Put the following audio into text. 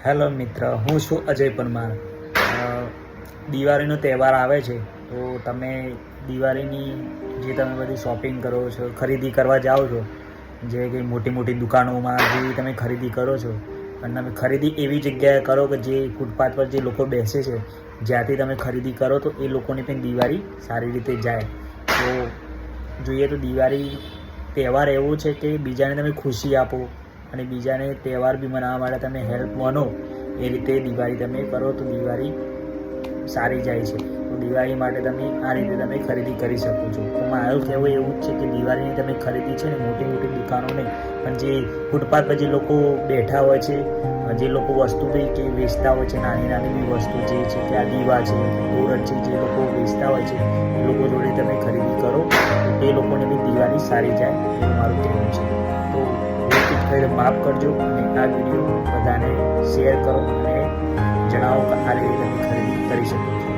Hello મિત્ર, હું છું અજય પરમાર. દિવાળીનો તહેવાર આવે છે તો તમે દિવાળીની જે તમે બધી શોપિંગ કરો છો, ખરીદી કરવા જાઓ છો, જે કંઈ મોટી મોટી દુકાનોમાં જે તમે ખરીદી કરો છો, અને તમે ખરીદી એવી જગ્યાએ કરો કે જે ફૂટપાથ પર જે લોકો બેસે છે, જ્યાંથી તમે ખરીદી કરો તો એ લોકોની પણ દિવાળી સારી રીતે જાય. તો જોઈએ તો દિવાળી તહેવાર એવો છે કે બીજાને તમે ખુશી આપો અને બીજાને તહેવાર બી મનાવવા માટે તમે હેલ્પ બનો. એ રીતે દિવાળી તમે કરો તો દિવાળી સારી જાય છે. તો દિવાળી માટે તમે આ રીતે તમે ખરીદી કરી શકો છો. તો મારું કહેવું એવું જ છે કે દિવાળીની તમે ખરીદી છે ને મોટી મોટી દુકાનો નહીં, પણ જે ફૂટપાથ પર જે લોકો બેઠા હોય છે, જે લોકો વસ્તુ બી કે વેચતા હોય છે, નાની નાની બી વસ્તુ જે છે કે આ દીવા છે, દોરટ છે, જે લોકો વેચતા હોય છે એ લોકો જોડે તમે ખરીદી કરો તો એ લોકોને બી દિવાળી સારી જાય એવું મારું કહેવું છે. તો ભૂલ માફ કરજો અને આ વિડીયો બધાને શેર કરો અને જણાવો કે આ રીતે તમે ખરીદી કરી શકો છો.